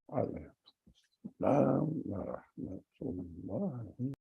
Aleyhisselam ve rahmetullah.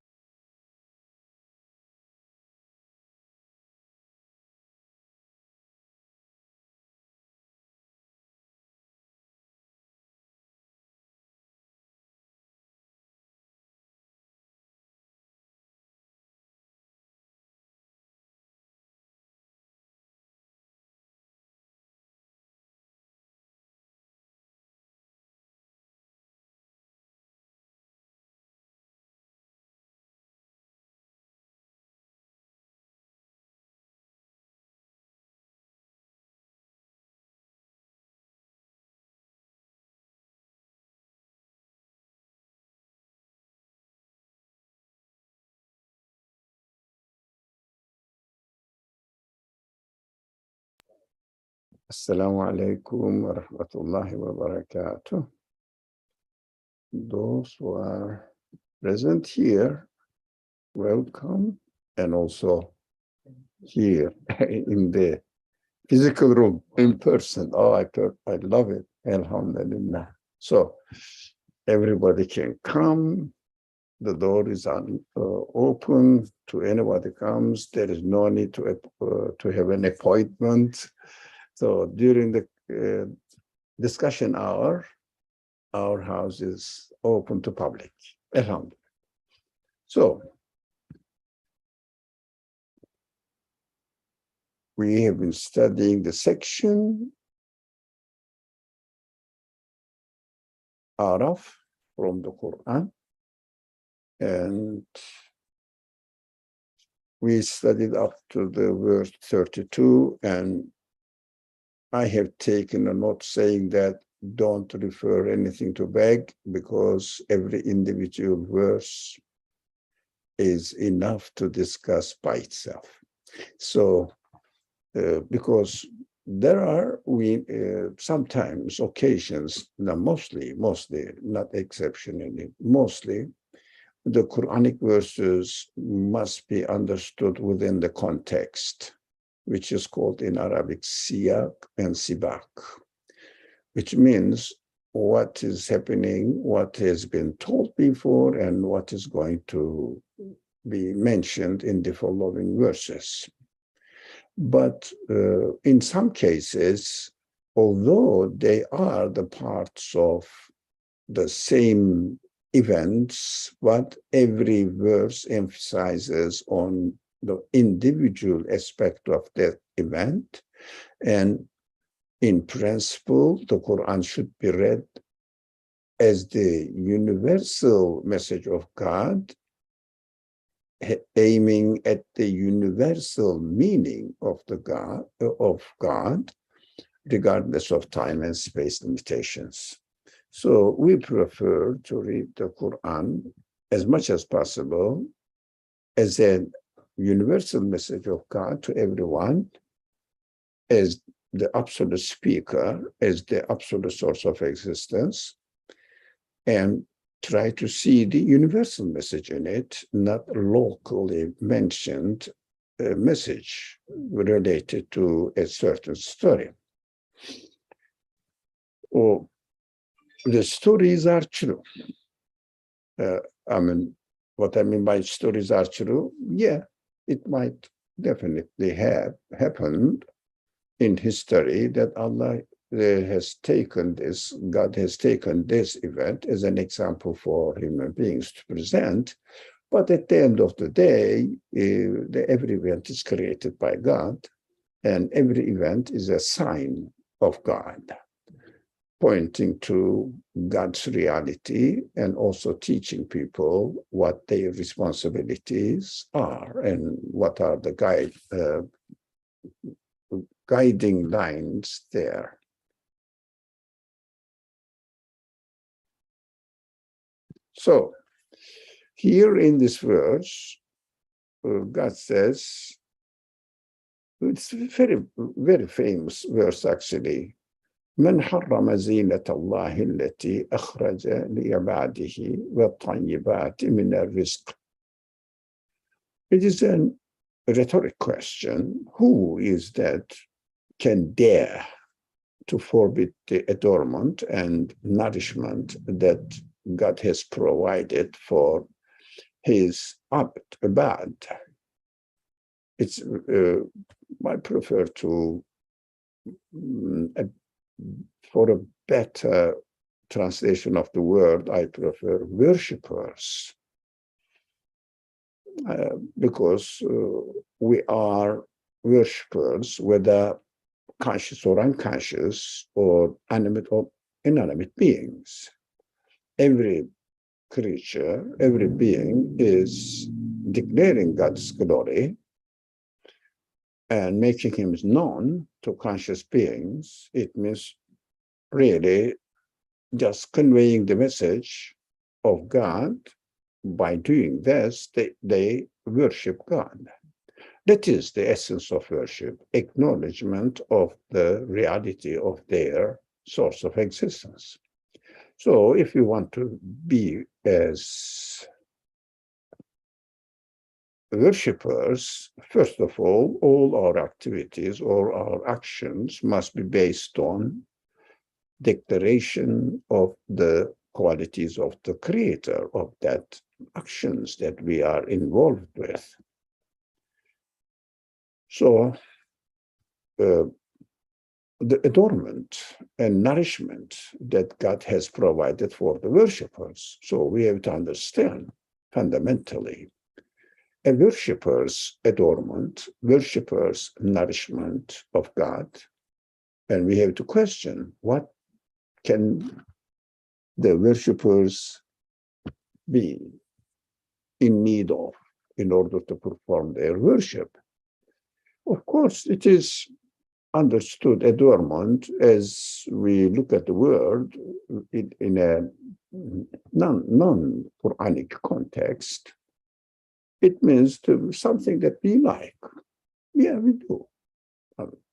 Assalamu alaikum wa rahmatullahi wa barakatuh. Those who are present here, welcome, and also here in the physical room, in person. Oh, I love it. Alhamdulillah. So everybody can come. The door is open to anybody comes. There is no need to have an appointment. So during the discussion hour, our house is open to public. Alhamdulillah. So we have been studying the section Araf from the Qur'an, and we studied up to the verse 32, and I have taken a note saying that don't refer anything to back, because every individual verse is enough to discuss by itself. So, because there are sometimes occasions, mostly, not exceptionally, mostly, the Quranic verses must be understood within the context, which is called in Arabic siyaq and sibaq, which means what is happening, what has been told before, and what is going to be mentioned in the following verses. But in some cases, although they are the parts of the same events, but every verse emphasizes on the individual aspect of that event. And in principle, the Quran should be read as the universal message of God, aiming at the universal meaning of God, regardless of time and space limitations. So we prefer to read the Quran as much as possible as a universal message of God to everyone, as the absolute speaker, as the absolute source of existence, and try to see the universal message in it, not locally mentioned message related to a certain story. Or the stories are true. What I mean by stories are true, yeah, it might definitely have happened in history that Allah has taken this, God has taken this event as an example for human beings to present. But at the end of the day, every event is created by God, and every event is a sign of God, pointing to God's reality and also teaching people what their responsibilities are and what are the guiding lines there. So here in this verse, God says, it's a very, very famous verse actually, من حرم زينة الله التي أخرج لعباده والطيبات من الرزق. It is a rhetoric question. Who is that can dare to forbid the adornment and nourishment that God has provided for his abad. It's I prefer to for a better translation of the word, I prefer worshippers, because we are worshippers, whether conscious or unconscious, or animate or inanimate beings. Every creature, every being is declaring God's glory and making him known to conscious beings. It means really just conveying the message of God. By doing this, they worship God. That is the essence of worship, acknowledgement of the reality of their source of existence. So if you want to be as worshippers, first of all our activities or our actions must be based on declaration of the qualities of the creator of that actions that we are involved with. So the adornment and nourishment that God has provided for the worshippers. So we have to understand fundamentally a worshipper's adornment, worshipper's nourishment of God. And we have to question, what can the worshippers be in need of in order to perform their worship? Of course, it is understood adornment as we look at the word in a non-Quranic context. It means something that we like. Yeah, we do.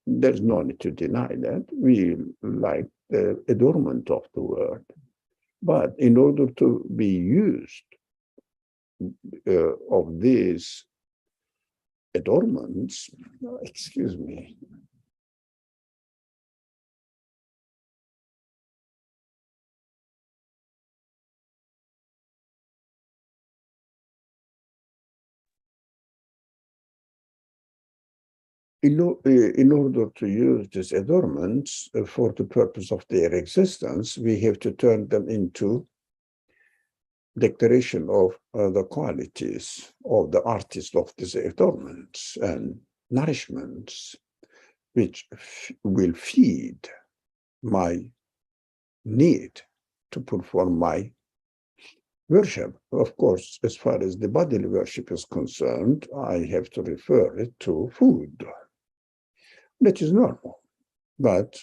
There's no need to deny that. We like the adornment of the word. But in order to be used of these adornments, excuse me, in order to use these adornments for the purpose of their existence, we have to turn them into declaration of the qualities of the artist of these adornments and nourishments, which will feed my need to perform my worship. Of course, as far as the bodily worship is concerned, I have to refer it to food. That is normal. But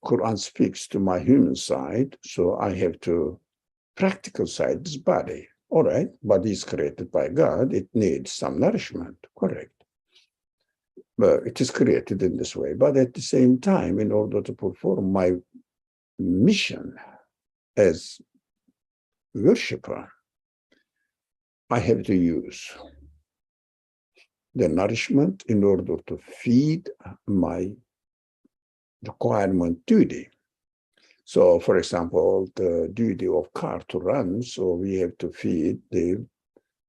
Quran speaks to my human side, so I have to practical side, this body. All right, body is created by God. It needs some nourishment, correct. But it is created in this way. But at the same time, in order to perform my mission as worshipper, I have to use the nourishment in order to feed my requirement duty. So, for example, the duty of car to run, so we have to feed the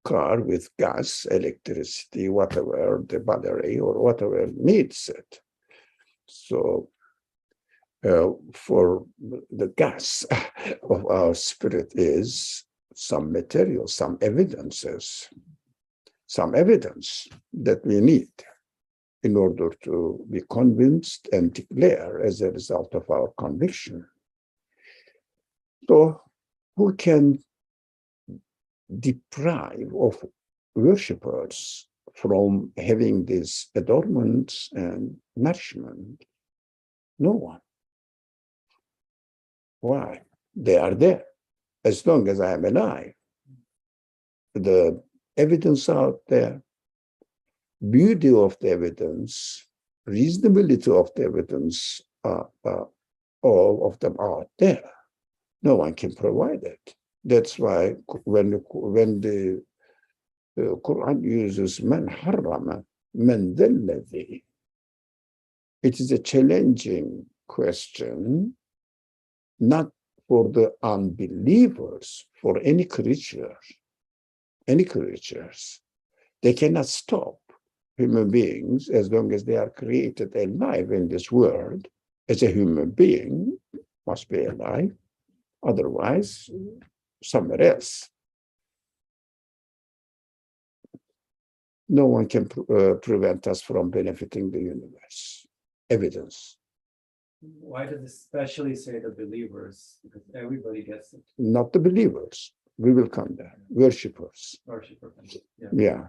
car with gas, electricity, whatever, the battery or whatever needs it. So for the gas of our spirit is some material, some evidence that we need in order to be convinced and declare as a result of our conviction. So who can deprive of worshippers from having these adornments and nourishment? No one. Why? They are there. As long as I am alive, the evidence out there, beauty of the evidence, reasonability of the evidence, all of them are there. No one can provide it. That's why when the Quran uses man harrama, man dalladhi, it is a challenging question, not for the unbelievers, for any creatures. They cannot stop human beings as long as they are created alive in this world. As a human being, must be alive. Otherwise, somewhere else. No one can prevent us from benefiting the universe. Evidence. Why does it especially say the believers? Because everybody gets it. Not the believers. We will come there. Worshippers. Yeah.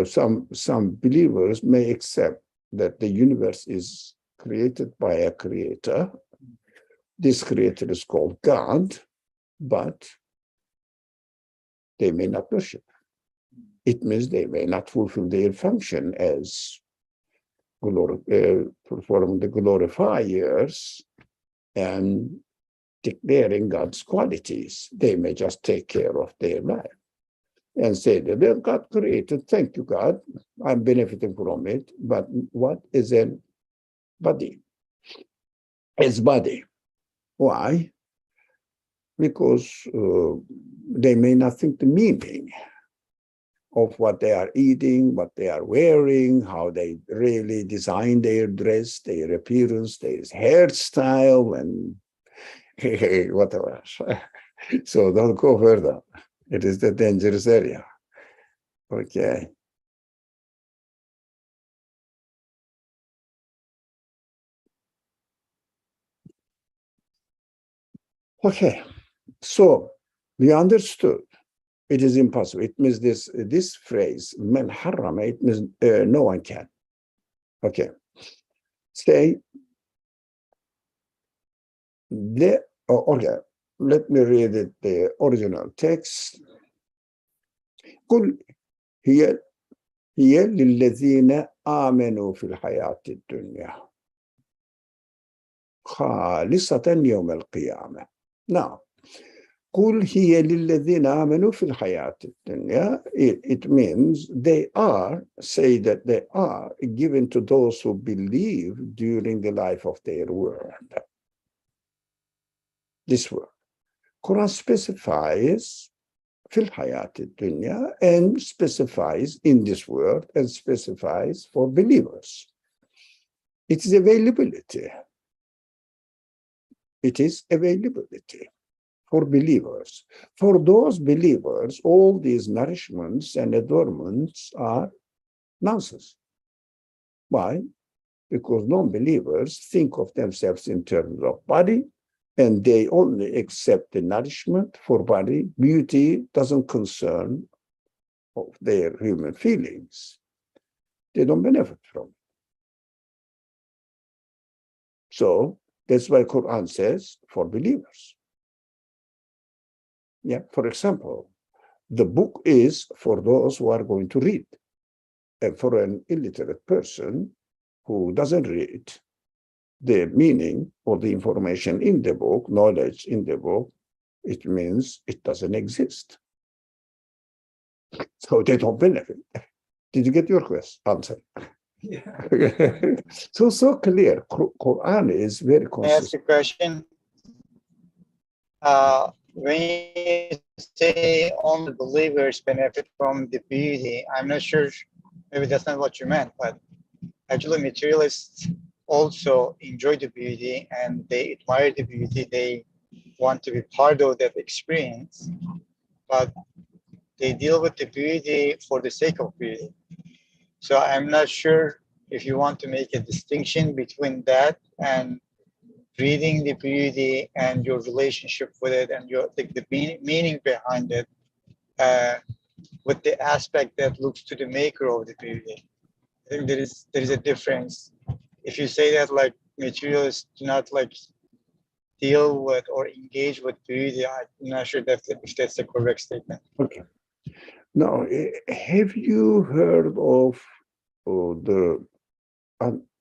Some believers may accept that the universe is created by a creator. This creator is called God, but they may not worship. It means they may not fulfill their function as performing the glorifiers and declaring God's qualities. They may just take care of their life and say that God created, thank you, God, I'm benefiting from it. But what is a body? It's body. Why? Because they may not think the meaning of what they are eating, what they are wearing, how they really design their dress, their appearance, their hairstyle, and whatever. So don't go further. It is the dangerous area. Okay. Okay. So we understood. It is impossible. It means this phrase, man harrama, it means no one can. Okay. Say, okay, let me read it, the original text. قل هي للذين آمنوا في الحياة الدنيا خالصة يوم القيامة. Now, قل هي للذين آمنوا في الحياة الدنيا. It means they are, say that they are given to those who believe during the life of their world. This word. Quran specifies في الحياة الدنيا and specifies in this world and specifies for believers. It is availability. It is availability for believers. For those believers, all these nourishments and adornments are nonsense. Why? Because non-believers think of themselves in terms of body, and they only accept the nourishment for body. Beauty doesn't concern of their human feelings. They don't benefit from it. So that's why Quran says for believers. Yeah, for example, the book is for those who are going to read. And for an illiterate person who doesn't read, the meaning or the information in the book, knowledge in the book, it means it doesn't exist. So they don't benefit. Did you get your question answer? Yeah. So clear. Quran is very consistent. Ask a question. When you say only believers benefit from the beauty, I'm not sure, maybe that's not what you meant, but actually materialists also enjoy the beauty and they admire the beauty. They want to be part of that experience, but they deal with the beauty for the sake of beauty. So I'm not sure if you want to make a distinction between that and reading the beauty and your relationship with it and your the meaning behind it with the aspect that looks to the maker of the beauty. I think there is a difference. If you say that like materialists do not like deal with or engage with beauty, I'm not sure if that's the correct statement. Okay. Now, have you heard of the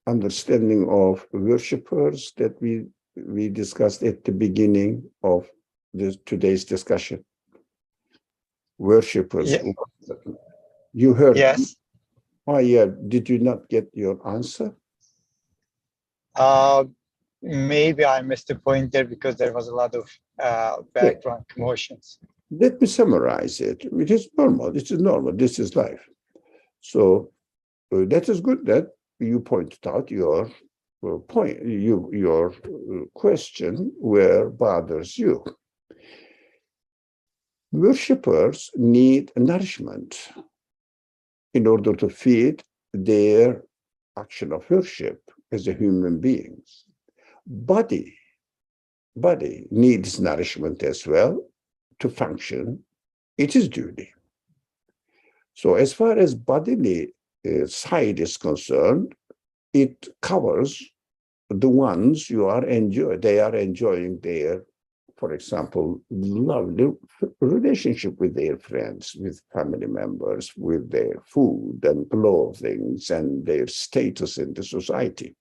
understanding of worshippers that we discussed at the beginning of today's discussion? Worshippers. Yeah. You heard? Yes. Oh, yeah. Did you not get your answer? maybe I missed the point there because there was a lot of background commotions. Let me summarize it. It is normal. It is normal. This is life. So that is good that you pointed out your point, your question where bothers you. Worshippers need nourishment in order to feed their action of worship as a human beings. Body needs nourishment as well to function. It is duty. So as far as bodily side is concerned, it covers the ones you are enjoying. They are enjoying their, for example, lovely relationship with their friends, with family members, with their food and clothing and their status in the society.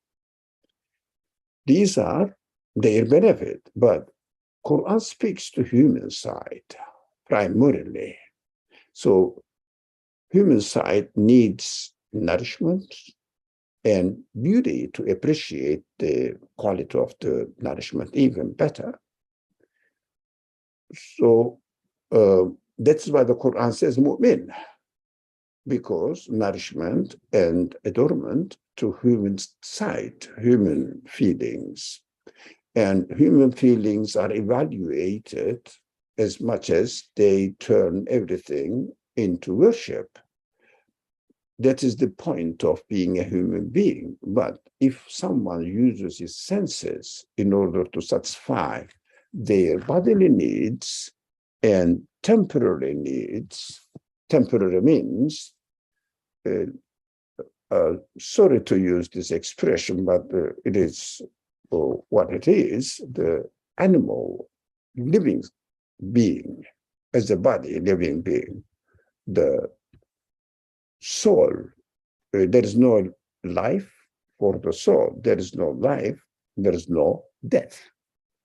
These are their benefit, but Quran speaks to human side primarily. So human side needs nourishment and beauty to appreciate the quality of the nourishment even better. So that's why the Quran says mu'min, because nourishment and adornment to human side, human feelings. And human feelings are evaluated as much as they turn everything into worship. That is the point of being a human being. But if someone uses his senses in order to satisfy their bodily needs and temporary needs, temporary means, sorry to use this expression, but it is what it is, the animal living being as a body, living being, the soul, there is no life for the soul. There is no life, there is no death.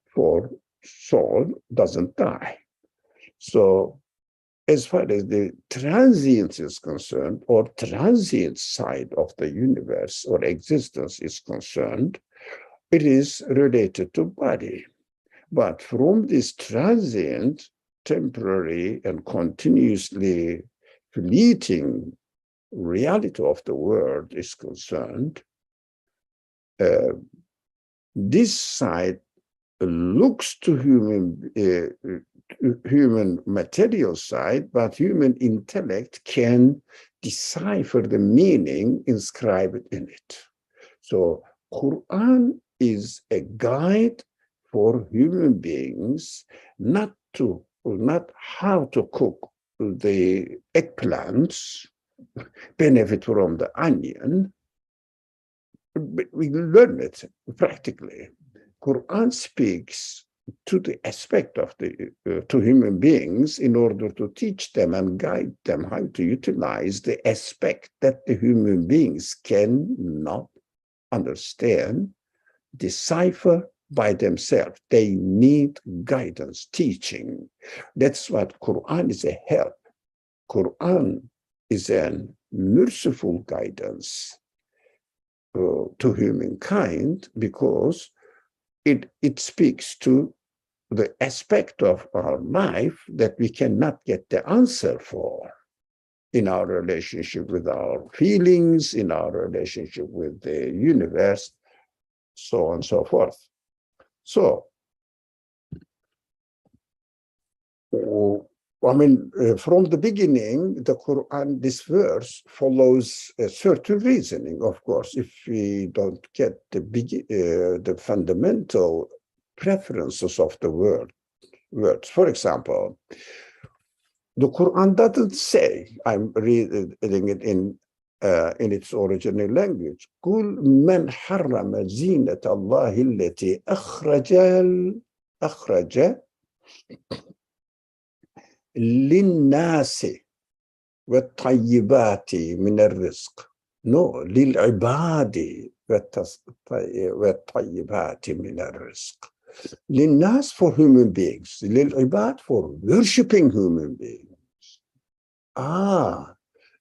For soul doesn't die. So as far as the transient is concerned, or transient side of the universe or existence is concerned, it is related to body. But from this transient, temporary, and continuously fleeting reality of the world is concerned, this side looks to human material side, but human intellect can decipher the meaning inscribed in it. So Quran is a guide for human beings, not how to cook the eggplants, benefit from the onion, but we learn it practically. Quran speaks to the aspect of to human beings in order to teach them and guide them how to utilize the aspect that the human beings cannot understand, decipher by themselves. They need guidance, teaching. That's what Quran is, a help. Quran is a merciful guidance to humankind because it speaks to the aspect of our life that we cannot get the answer for in our relationship with our feelings, in our relationship with the universe, so on and so forth. So, I mean, from the beginning, the Quran, this verse follows a certain reasoning, of course. If we don't get the fundamental preferences of the words. For example, the Quran doesn't say, I'm reading it in its original language, قُلْ مَنْ حَرَّمَ زِينَةَ اللَّهِ الَّتِي أَخْرَجَ للناس والطيبات من الرزق. No, للعباد والطيبات من الرزق. للناس for human beings, للعباد for worshipping human beings.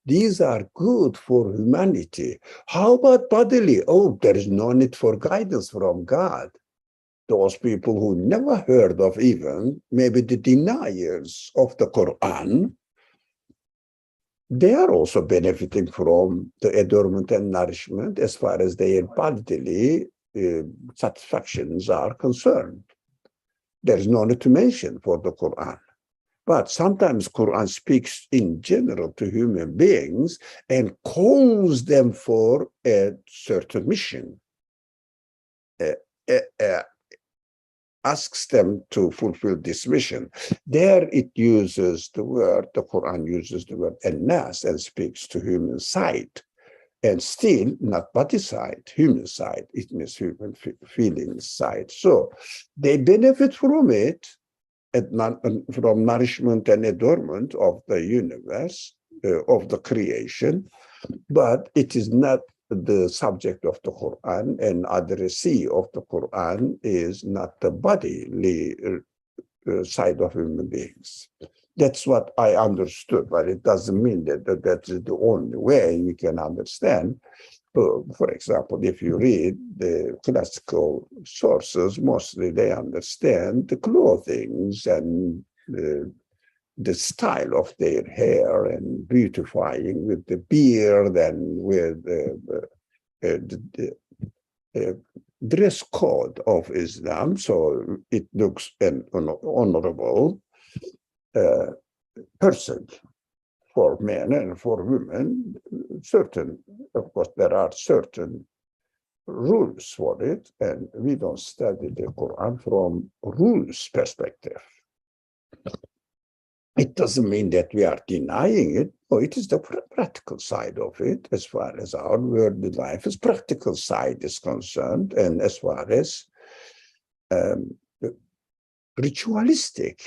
These are good for humanity. How about bodily? Oh, there is no need for guidance from God. those people who never heard of even maybe the deniers of the Quran, they are also benefiting from the adornment and nourishment as far as their bodily satisfactions are concerned. There's no need to mention for the Quran. But sometimes Quran speaks in general to human beings and calls them for a certain mission, asks them to fulfill this mission. There it uses the word, the Quran uses the word an-nas and speaks to human side. And still not body side, human side, it means human feelings side. So they benefit from it, from nourishment and adornment of the universe, of the creation, but it is not the subject of the Quran, and addressee of the Quran is not the bodily side of human beings. That's what I understood, but it doesn't mean that that is the only way we can understand. For example, if you read the classical sources, mostly they understand the clothing and the style of their hair and beautifying with the beard and with the dress code of Islam. So it looks an honorable person for men and for women. Certain, of course, there are certain rules for it, and we don't study the Quran from rules perspective. It doesn't mean that we are denying it. No, it is the practical side of it, as far as our worldly life is practical side is concerned, and as far as ritualistic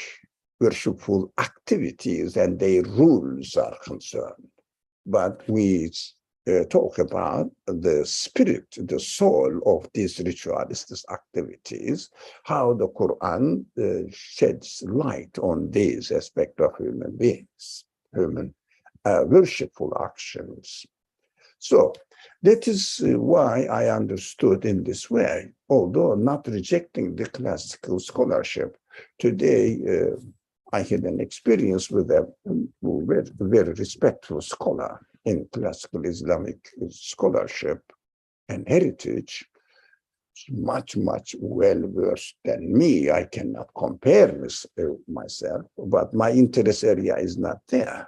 worshipful activities and their rules are concerned. But we talk about the spirit, the soul of these ritualistic activities, how the Quran sheds light on these aspects of human beings, human worshipful actions. So that is why I understood in this way, although not rejecting the classical scholarship. Today, I had an experience with a very respectful scholar in classical Islamic scholarship and heritage, much, much well-versed than me. I cannot compare myself, but my interest area is not there.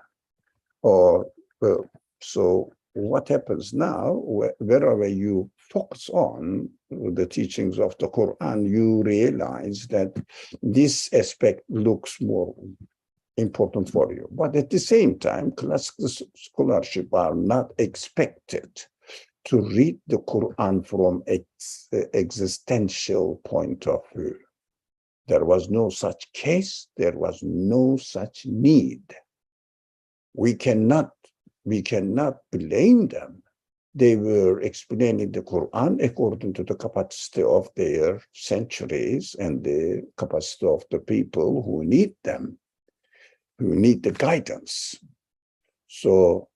So what happens now, wherever you focus on the teachings of the Quran, you realize that this aspect looks more important for you. But at the same time, classical scholarship are not expected to read the Quran from its existential point of view. There was no such case, there was no such need. We cannot blame them. They were explaining the Quran according to the capacity of their centuries and the capacity of the people who need them, who need the guidance. So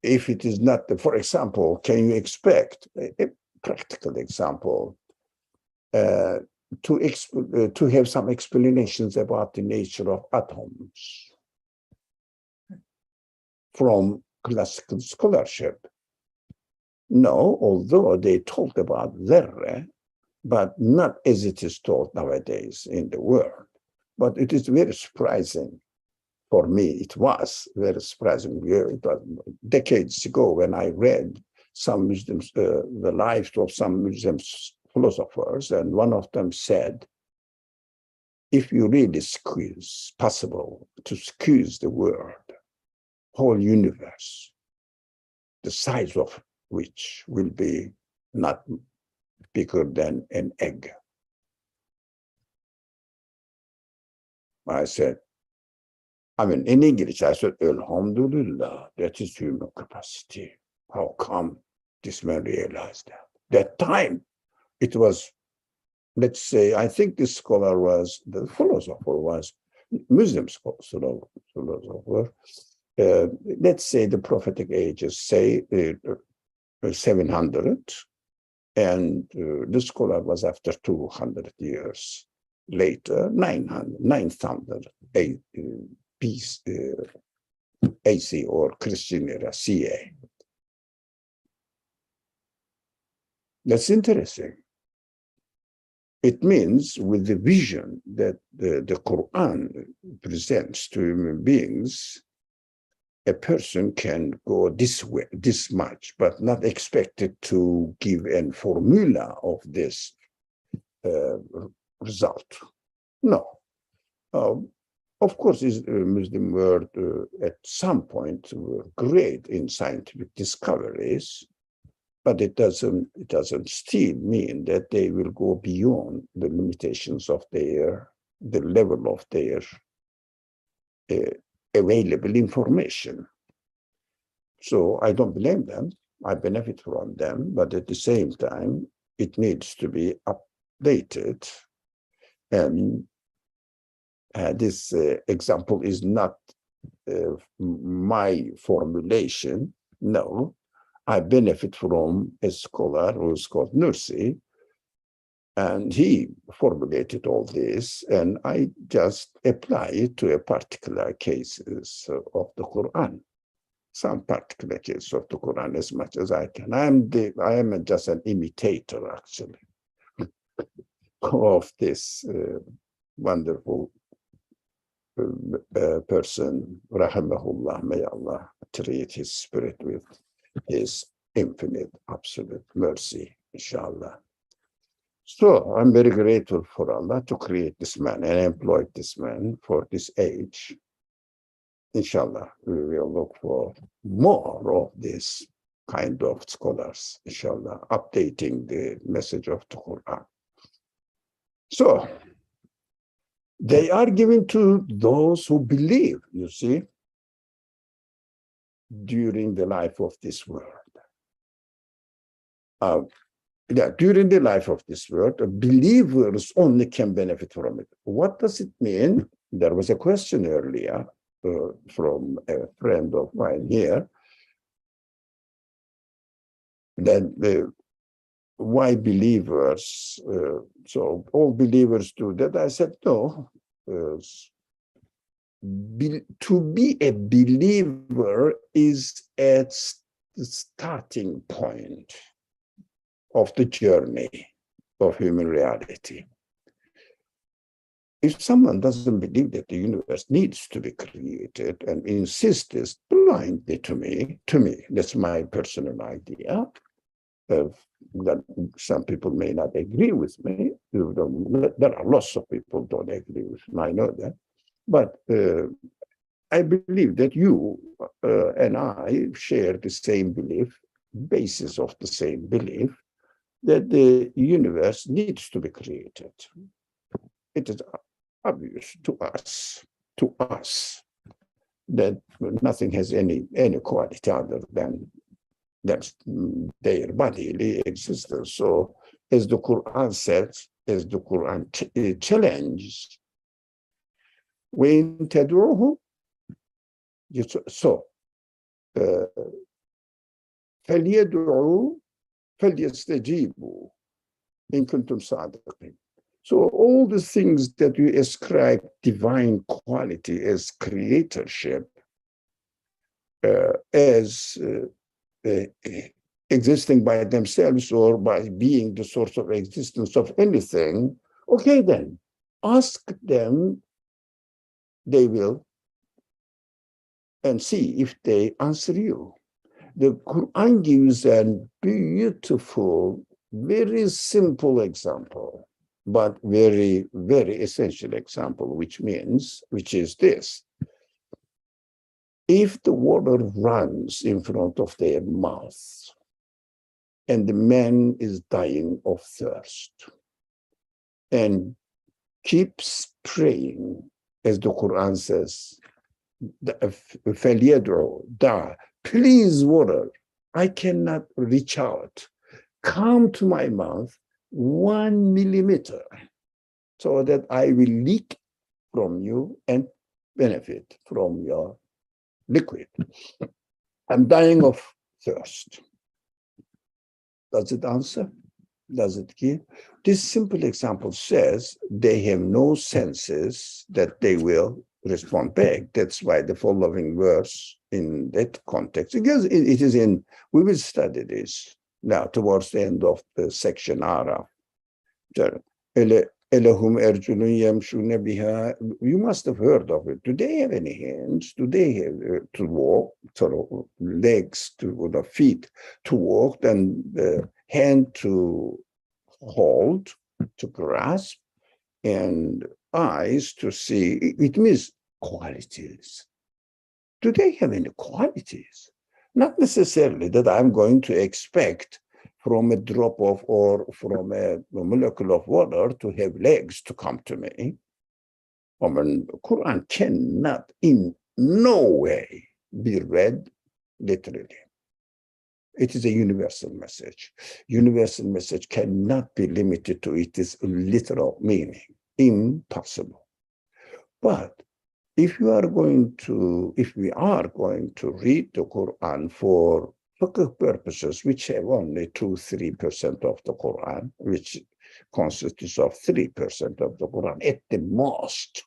if it is not, for example, can you expect, a practical example, to have some explanations about the nature of atoms from classical scholarship? No, although they talked about dharra, but not as it is taught nowadays in the world. But it is very surprising. For me, it was very surprising. It was decades ago when I read some Muslims, the lives of some Muslim philosophers, and one of them said, if you really possible to squeeze the world, whole universe, the size of which will be not bigger than an egg. I said, in English, I said, Alhamdulillah, that is human capacity. How come this man realized that? That time, it was, let's say, I think this scholar was, the philosopher was Muslim philosopher. Let's say the prophetic ages, say 700, And the scholar was after 200 years later, 900 AC or Christian era CA. That's interesting. It means with the vision that the Quran presents to human beings, a person can go this way, this much, but not expected to give a formula of this result. No. Of course, the Muslim world at some point were great in scientific discoveries, but it doesn't still mean that they will go beyond the limitations of the level of their available information. So I don't blame them. I benefit from them, but at the same time, it needs to be updated. And this example is not my formulation. No, I benefit from a scholar who's called Nursi, and he formulated all this, and I just apply it to a particular cases of the Quran, some particular case of the Quran as much as I can. I am just an imitator, actually, of this wonderful person, rahimahullah. May Allah treat his spirit with his infinite, absolute mercy, inshallah. So I'm very grateful for Allah to create this man and employ this man for this age. Inshallah, we will look for more of this kind of scholars, inshallah, updating the message of the Quran. So they are given to those who believe, you see, during the life of this world. During the life of this world, believers only can benefit from it. What does it mean? There was a question earlier from a friend of mine here, that why believers? So all believers do that. I said, no. To be a believer is at the starting point of the journey of human reality. If someone doesn't believe that the universe needs to be created and insists this blindly to me, that's my personal idea. That some people may not agree with me. There are lots of people who don't agree with me, I know that. But I believe that you and I share the same belief, basis of the same belief, that the universe needs to be created. It is obvious to us, that nothing has any quality other than their bodily existence. So as the Quran says, as the Quran challenges, when tad'uhu, so فَلْيَدْعُوا فَلْيَسْتَجِيبُوا إِن كُنتُمْ صَادِقِينَ. So all the things that you ascribe divine quality as creatorship, as existing by themselves or by being the source of existence of anything, okay then, ask them, they will, and see if they answer you. The Quran gives a beautiful, very simple example, but very, very essential example, which is this. If the water runs in front of their mouth and the man is dying of thirst and keeps praying, as the Quran says, please water, I cannot reach out. Come to my mouth 1 millimeter so that I will leak from you and benefit from your liquid. I'm dying of thirst. Does it answer? Does it give? This simple example says they have no senses that they will respond back. That's why the following verse in that context, because it is in, we will study this now towards the end of the section Araf. Elehum erculun yemshune biha. You must have heard of it. Do they have any hands? Do they have to walk, legs to the feet to walk, and the hand to hold, to grasp, and eyes to see? It means qualities. Do they have any qualities? Not necessarily that I'm going to expect from a drop of or from a molecule of water to have legs to come to me. I mean, Quran cannot in no way be read literally. It is a universal message. Universal message cannot be limited to its literal meaning. Impossible. But if we are going to read the Quran for fiqh purposes, which have only 2-3% of the Quran, which consists of 3% of the Quran at the most,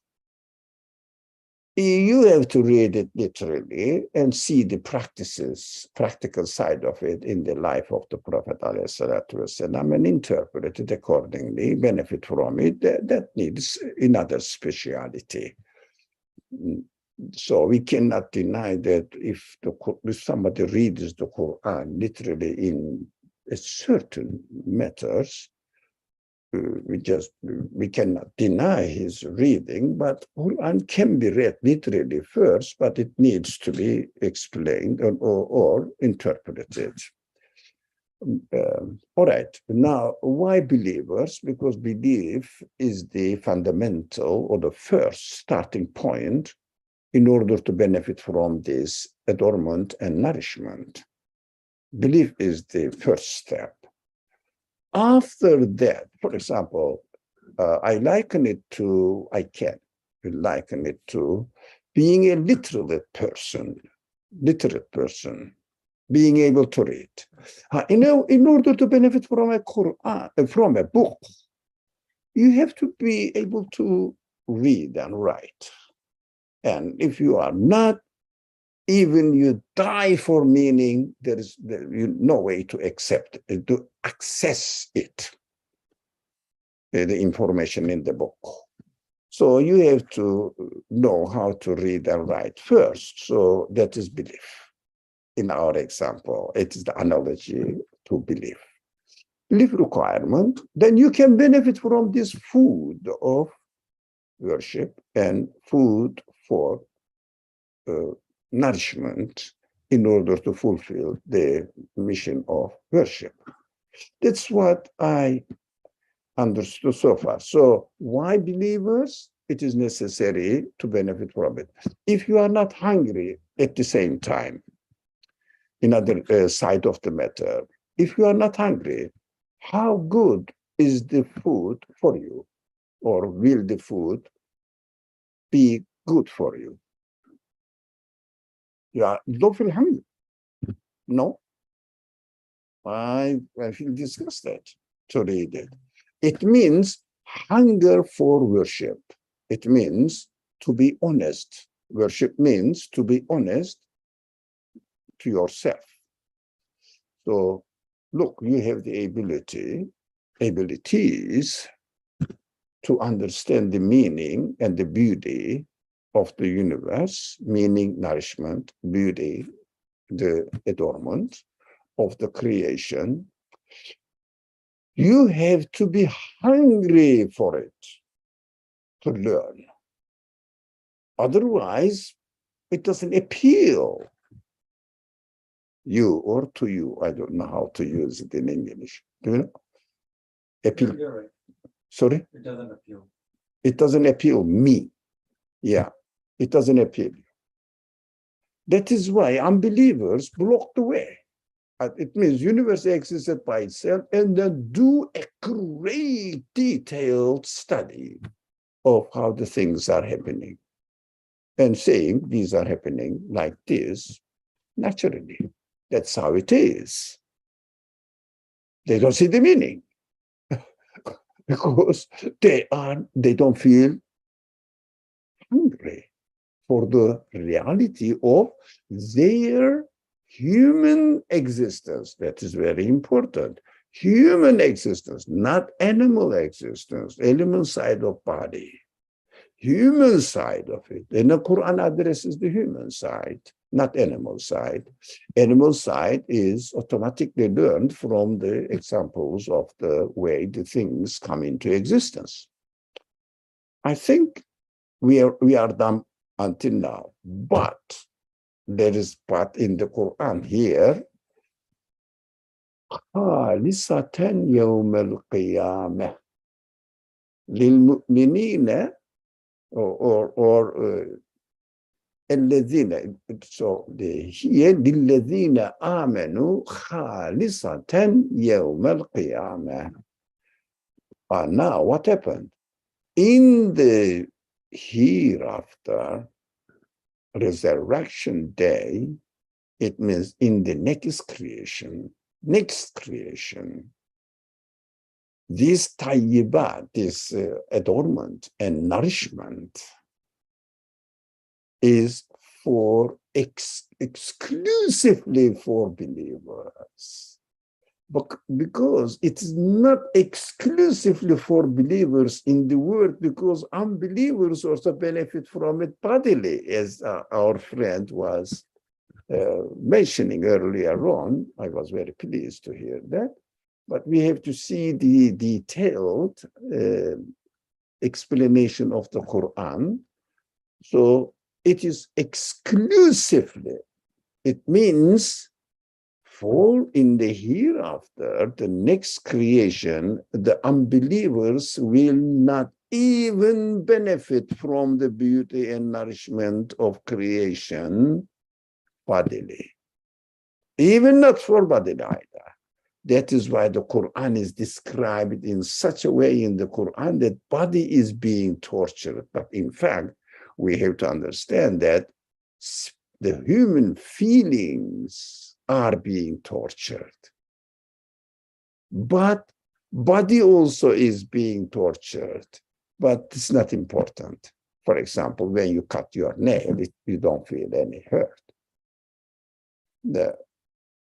you have to read it literally and see the practical side of it in the life of the Prophet ﷺ, and interpret it accordingly, benefit from it. That needs another speciality. So we cannot deny that if somebody reads the Quran literally in a certain matters, we cannot deny his reading, but Quran can be read literally first, but it needs to be explained or interpreted. All right, now why believers? Because belief is the fundamental or the first starting point in order to benefit from this adornment and nourishment. Belief is the first step. After that, for example, I can liken it to being a literate person, being able to read. In order to benefit from a Quran, from a book, you have to be able to read and write. And if you are not, even you die for meaning, there is no way to accept it, to access it, the information in the book. So you have to know how to read and write first. So that is belief. In our example, it is the analogy to belief. Belief requirement, then you can benefit from this food of worship and food for nourishment in order to fulfill the mission of worship. That's what I understood so far. So why believers? It is necessary to benefit from it. If you are not hungry at the same time, another side of the matter, if you are not hungry, how good is the food for you? Or will the food be good for you? You don't feel hungry. No. I feel disgusted to read it. It means hunger for worship. It means to be honest. Worship means to be honest to yourself. So, look, you have the abilities to understand the meaning and the beauty of the universe, meaning, nourishment, beauty, the adornment of the creation. You have to be hungry for it to learn. Otherwise, it doesn't appeal you or to you. I don't know how to use it in English. Do you know? Appeal. You're right. Sorry? It doesn't appeal. It doesn't appeal me. Yeah, it doesn't appeal you. That is why unbelievers block the way. It means universe existed by itself, and then do a great detailed study of how the things are happening and saying these are happening like this naturally. That's how it is. They don't see the meaning. because they don't feel hungry for the reality of their human existence. That is very important. Human existence, not animal existence, animal side of body, human side of it. And the Quran addresses the human side, not animal side. Animal side is automatically learned from the examples of the way the things come into existence. I think we are done until now, but there is part in the Quran here. خالصة يوم القيامة للمؤمنين or الذين, so هي للذين آمنوا خالصة يوم القيامة. Now what happened? In the hereafter, resurrection day, it means in the next creation, this tayyibat, this adornment and nourishment is for exclusively for believers. But because it is not exclusively for believers in the world, because unbelievers also benefit from it bodily, as our friend was mentioning earlier on. I was very pleased to hear that. But we have to see the detailed explanation of the Quran. So it is exclusively, it means for in the hereafter, the next creation, the unbelievers will not even benefit from the beauty and nourishment of creation bodily, even not for bodily either. That is why the Quran is described in such a way in the Quran that body is being tortured. But in fact, we have to understand that the human feelings are being tortured. But body also is being tortured, but it's not important. For example, when you cut your nail, you don't feel any hurt.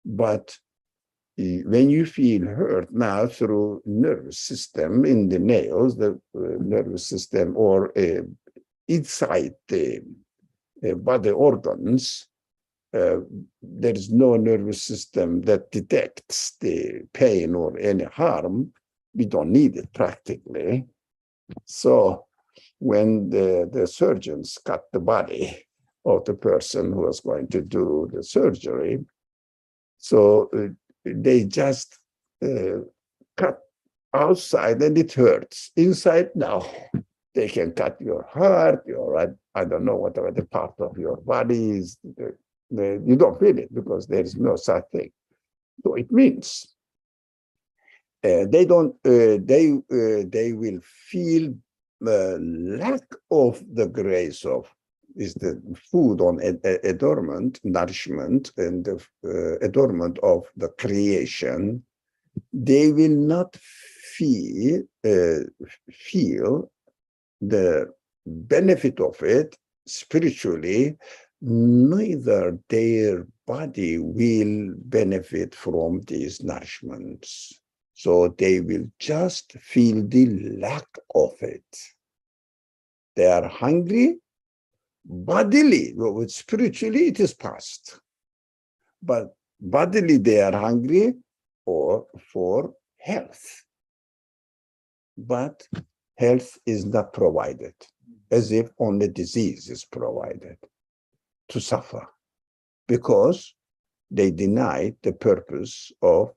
But when you feel hurt now through nervous system in the nails, the nervous system or inside the body organs, there is no nervous system that detects the pain or any harm. We don't need it practically. So when the surgeons cut the body of the person who was going to do the surgery, so they just cut outside and it hurts. Inside, now they can cut your heart, your, I don't know, whatever the part of your body is. You don't feel it because there is no such thing. So it means they don't. They will feel lack of the grace of is the food on adornment, nourishment, and the adornment of the creation. They will not feel the benefit of it spiritually. Neither their body will benefit from these nourishments. So they will just feel the lack of it. They are hungry bodily, but spiritually it is past. But bodily they are hungry or for health. But health is not provided, as if only disease is provided. To suffer because they denied the purpose of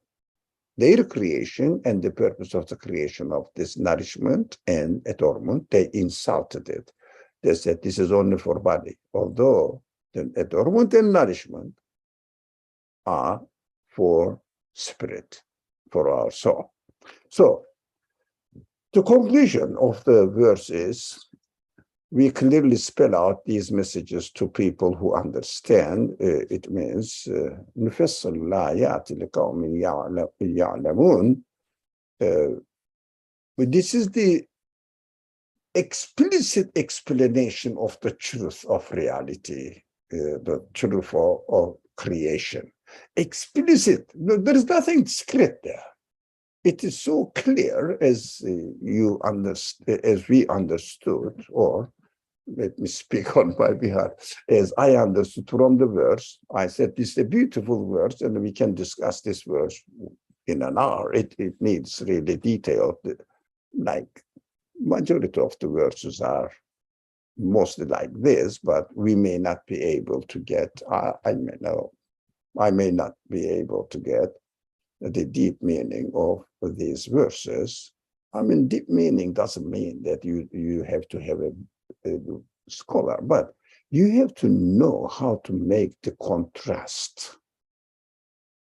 their creation and the purpose of the creation of this nourishment and adornment. They insulted it. They said this is only for body, although the adornment and nourishment are for spirit, for our soul. So the conclusion of the verse is, we clearly spell out these messages to people who understand. It means نفصل الآيات لقوم يعلمون. But this is the explicit explanation of the truth of reality, the truth of creation. Explicit. There is nothing secret there. It is so clear as you understand, as we understood, or let me speak on my behalf, as I understood from the verse. I said this is a beautiful verse, and we can discuss this verse in an hour. It needs really detail, like majority of the verses are mostly like this, but we may not be able to get, I may not be able to get the deep meaning of these verses. I mean, deep meaning doesn't mean that you have to have a scholar, but you have to know how to make the contrast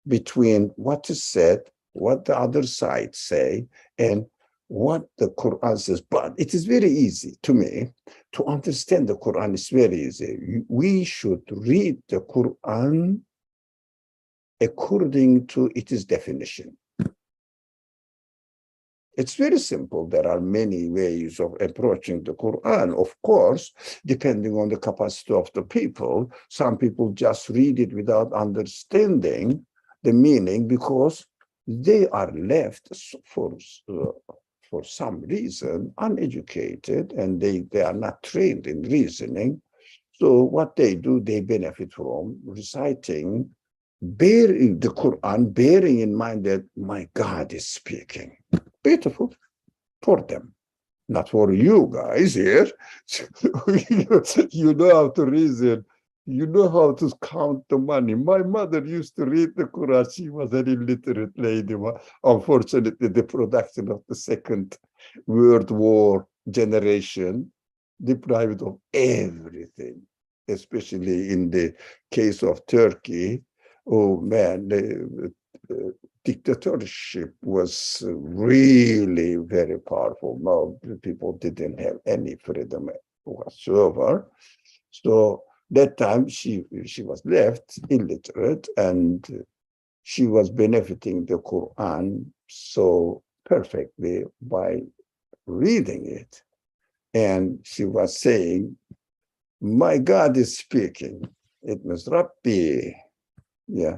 between what is said, what the other side say, and what the Quran says. But it is very easy to me to understand the Quran. It's very easy. We should read the Quran according to its definition. It's very simple. There are many ways of approaching the Quran, of course, depending on the capacity of the people. Some people just read it without understanding the meaning because they are left for some reason uneducated, and they are not trained in reasoning. So what they do, they benefit from reciting the Quran, bearing in mind that my God is speaking. Beautiful for them, not for you guys here. You know how to reason. You know how to count the money. My mother used to read the Quran. She was an illiterate lady. Unfortunately, the production of the Second World War generation deprived of everything, especially in the case of Turkey. Oh man, the dictatorship was really very powerful. No, people didn't have any freedom whatsoever. So that time she was left illiterate, and she was benefiting the Quran so perfectly by reading it. And she was saying, my God is speaking. It was Rabbi. Yeah,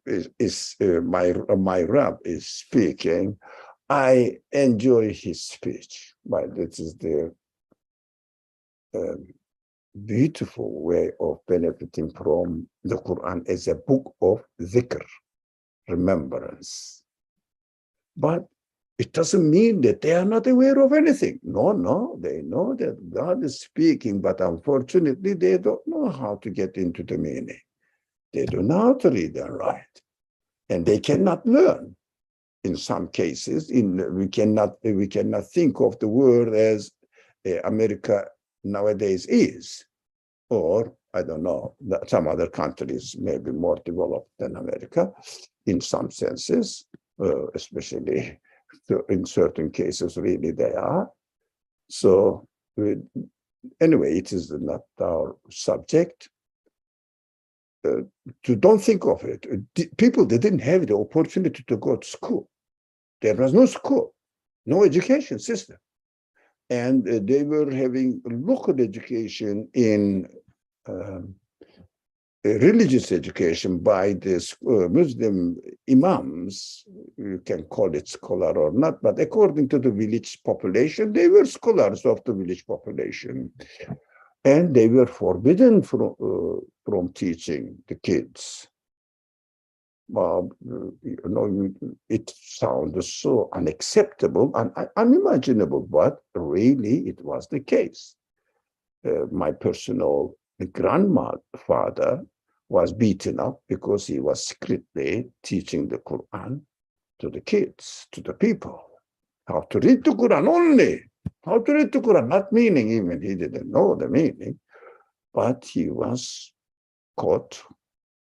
my Rab is speaking. I enjoy his speech. But this is the beautiful way of benefiting from the Quran as a book of dhikr, remembrance. But it doesn't mean that they are not aware of anything. No, they know that God is speaking, but unfortunately, they don't know how to get into the meaning. They don't know how to read and write, and they cannot learn. In some cases, we cannot think of the world as America nowadays is, or I don't know, some other countries may be more developed than America in some senses, especially in certain cases, really they are. So anyway, it is not our subject. Don't think of it. People didn't have the opportunity to go to school. There was no school, no education system. And they were having local education in religious education by the Muslim imams. You can call it scholar or not, but according to the village population, they were scholars of the village population. And they were forbidden from teaching the kids. It sounds so unacceptable and unimaginable, but really it was the case. My personal grandfather was beaten up because he was secretly teaching the Quran to the kids, to the people. How to read the Quran only. How to read the Quran, not meaning even. He didn't know the meaning, but he was caught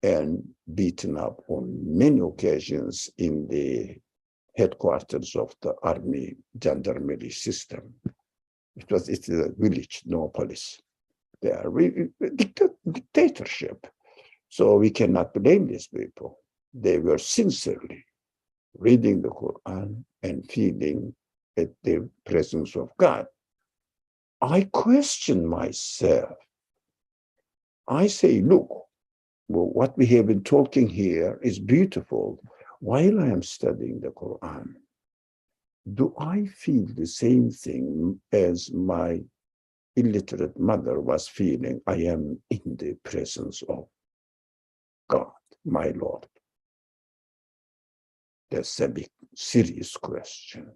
and beaten up on many occasions in the headquarters of the army gendarmerie system. It's a village, no police. There, dictatorship. So we cannot blame these people. They were sincerely reading the Quran and feeling at the presence of God. I question myself. I say, look, well, what we have been talking here is beautiful. While I am studying the Quran, do I feel the same thing as my illiterate mother was feeling? I am in the presence of God, my Lord. That's a big, serious question.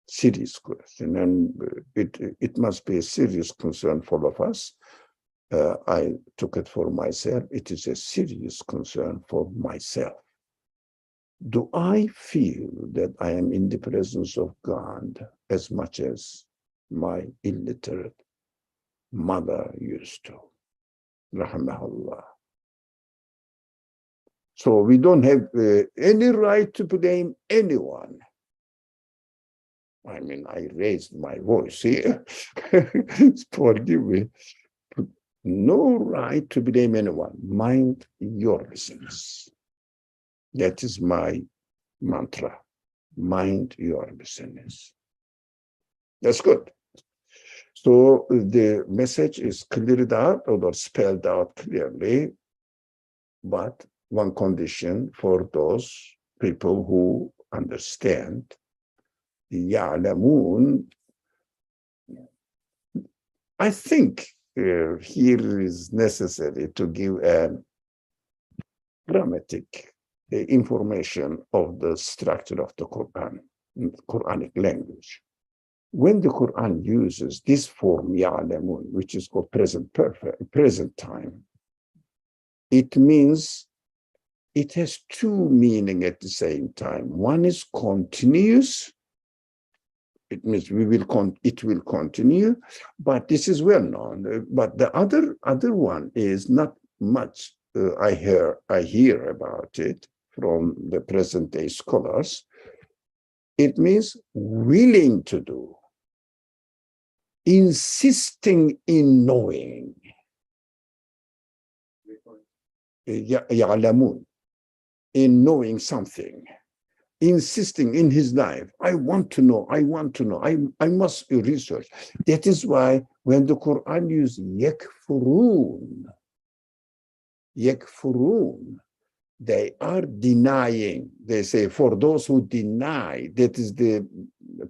Serious question, and it must be a serious concern for all of us. I took it for myself. It is a serious concern for myself. Do I feel that I am in the presence of God as much as my illiterate mother used to? Rahmahullah. So we don't have any right to blame anyone. I mean, I raised my voice here. Forgive me. No right to blame anyone. Mind your business. That is my mantra. Mind your business. That's good. So the message is cleared out or spelled out clearly, but one condition for those people who understand, يعلمون. I think here is necessary to give a grammatic information of the structure of the Quran, Quranic language. When the Quran uses this form, يعلمون, which is called present perfect, present time, it means it has two meanings at the same time. One is continuous. It means it will continue, but this is well known. But the other one is not much. I hear about it from the present day scholars. It means willing to do, insisting in knowing. يعلمون, in knowing something. Insisting in his life, I want to know, I must research. That is why when the Quran uses yakfurun, they are denying. They say, for those who deny, that is the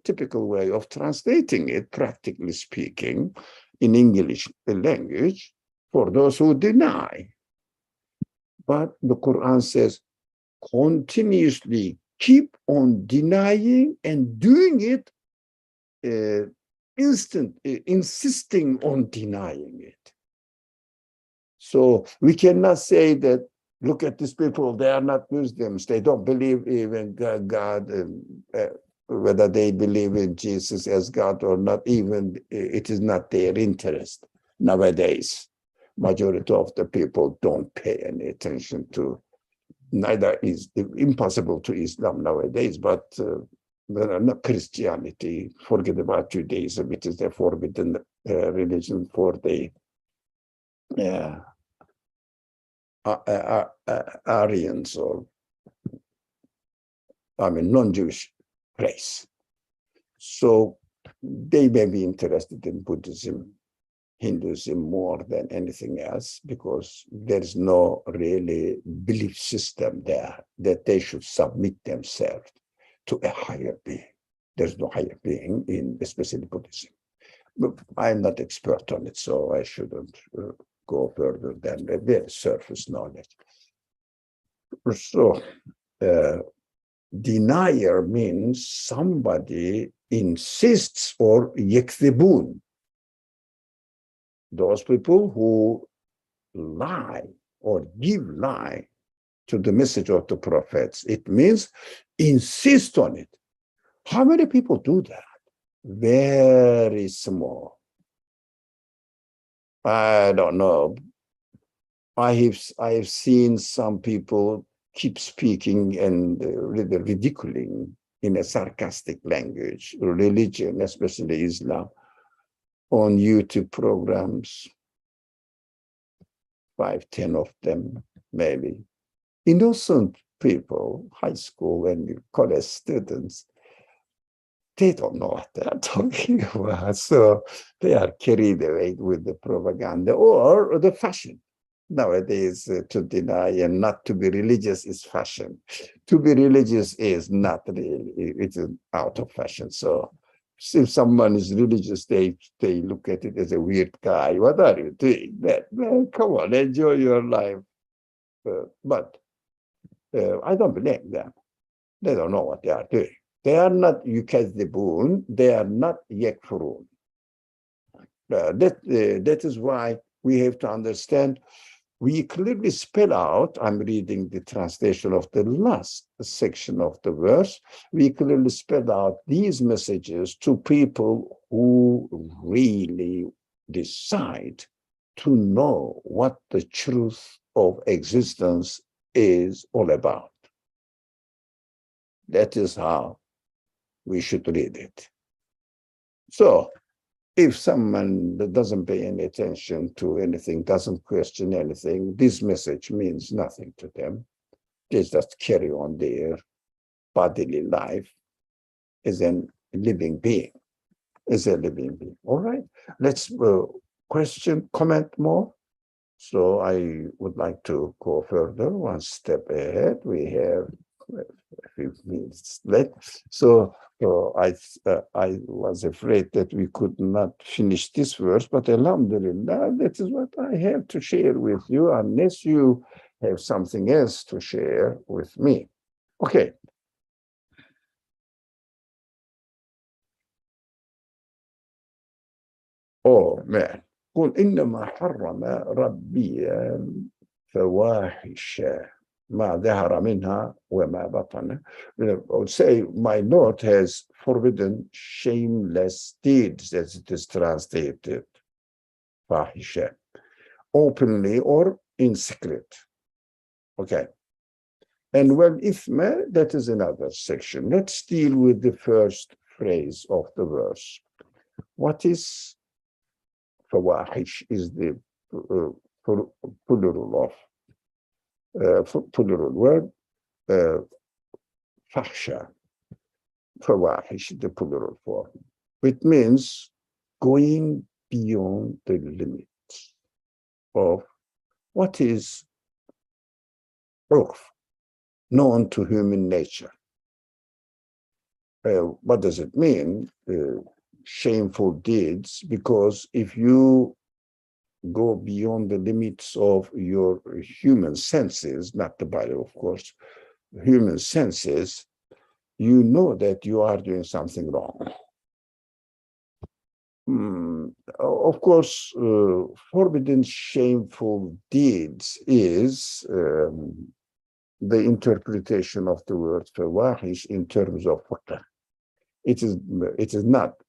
typical way of translating it, practically speaking, in English language, for those who deny. But the Quran says, continuously keep on denying and doing it, insisting on denying it. So we cannot say that, look at these people, they are not Muslims, they don't believe even God, whether they believe in Jesus as God or not, even it is not their interest nowadays. Majority of the people don't pay any attention to, neither is impossible to Islam nowadays, but not Christianity. Forget about Judaism. It is a forbidden religion for the Aryans, or non-Jewish race. So they may be interested in Buddhism, Hinduism more than anything else, because there's no really belief system there that they should submit themselves to a higher being. There's no higher being in especially Buddhism. But I'm not expert on it, so I shouldn't go further than the very surface knowledge. So denier means somebody insists, or yakthibun, those people who lie or give lie to the message of the prophets. It means insist on it. How many people do that? Very small. I don't know. I have seen some people keep speaking and ridiculing in a sarcastic language, religion, especially Islam, on YouTube programs, 5, 10 of them, maybe. Innocent people, high school and college students, they don't know what they are talking about. So they are carried away with the propaganda or the fashion. Nowadays, to deny and not to be religious is fashion. To be religious is not really, it is out of fashion. So if someone is religious, they look at it as a weird guy. What are you doing? Well, come on, enjoy your life. But I don't blame them. They don't know what they are doing. They are not yukazibun, they are not yakfurun. That is why we have to understand, we clearly spell out, I'm reading the translation of the last section of the verse, we clearly spell out these messages to people who really decide to know what the truth of existence is all about. That is how we should read it. So if someone that doesn't pay any attention to anything, doesn't question anything, this message means nothing to them. They just carry on their bodily life as a living being, All right, let's comment more. So I would like to go further, one step ahead. We have a few minutes left. So I was afraid that we could not finish this verse, but alhamdulillah, that is what I have to share with you, unless you have something else to share with me. Okay. Oh man. قل إنما حرم ربي فواحش ما ظهر منها وما بطن. I would say my Lord has forbidden shameless deeds, as it is translated, fahisha, openly or in secret. Okay. And well, ithma, that is another section. Let's deal with the first phrase of the verse. What is fawahish? Is the plural of plural word, fahsha, fawahish, the plural form. It means going beyond the limits of what is known to human nature. What does it mean? Shameful deeds, because if you go beyond the limits of your human senses, not the body, of course, human senses, you know that you are doing something wrong. Of course, forbidden shameful deeds is the interpretation of the word fawahish in terms of fiqh. It is not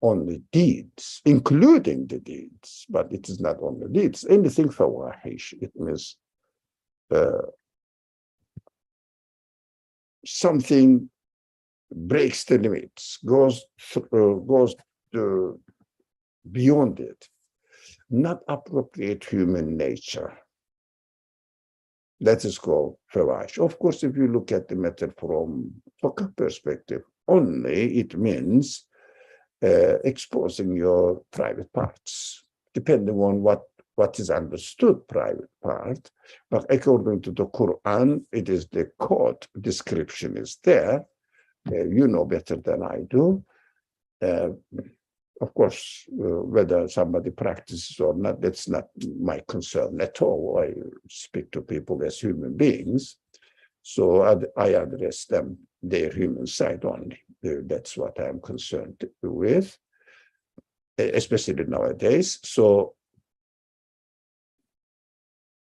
only deeds, including the deeds, but it is not only deeds. Anything fawahish, it means something breaks the limits, goes beyond it, not appropriate human nature. That is called fawahish. Of course, if you look at the matter from fiqh perspective only, it means exposing your private parts, depending on what is understood private part. But according to the Qur'an, it is the code description is there. You know better than I do. Of course, whether somebody practices or not, that's not my concern at all. I speak to people as human beings. So I address them, their human side only. That's what I'm concerned with, especially nowadays. So